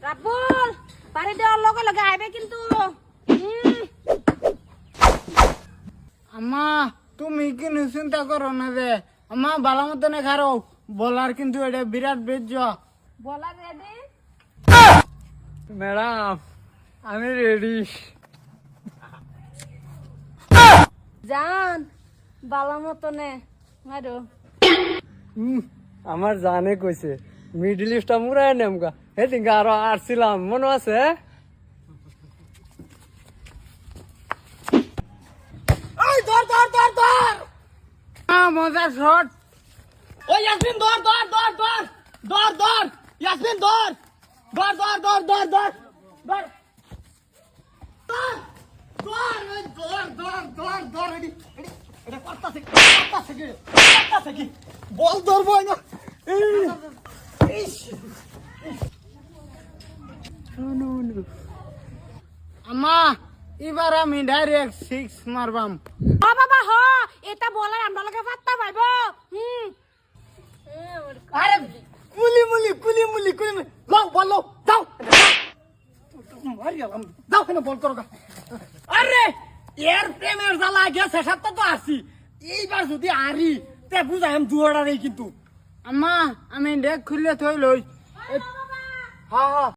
রাবুল পারে দেওয়ার লগে লগে আইবে কিন্তু আম্মা তুমি কিন্তু চিন্তা করো না রে আম্মা ভালো মতনে খারো বলার কিন্তু এটা বিরাট বেজ্জ বলা রেডি ম্যাডাম আমি রেডি। জান বালা মতনে মারো আমার জানে কইছে মিডল ইস্টটা মুরাই নেমগা সেদিনকে আরো আসছিলাম মনে আছে? এই ধর ধর ধর ধর মজার শট ওই ইয়াসমিন ধর ধর ধর ধর ধর ধর ইয়াসমিন ধর ধর ধর ধর ধর ধর ধর বল ধরবো না আম্মা এবার আমি ডাইরেক্ট 6 মারবাম হ বাবা হ এটা বলার আমরা লগে পাত্তা পাইবো আরে কুলি মুলি কুলি মুলি কুলি মুলি লাও বলো দাও মারিয়ালাম দাও কেন বল করো আরে এর প্রেমের জ্বালা গেছে সপ্তাহ তো আসি এইবার যদি আরি তে বুঝাইম দুয়ারা নেই কিন্তু আম্মা আমি ডেক খুললে থই লই হ্যাঁ হ্যাঁ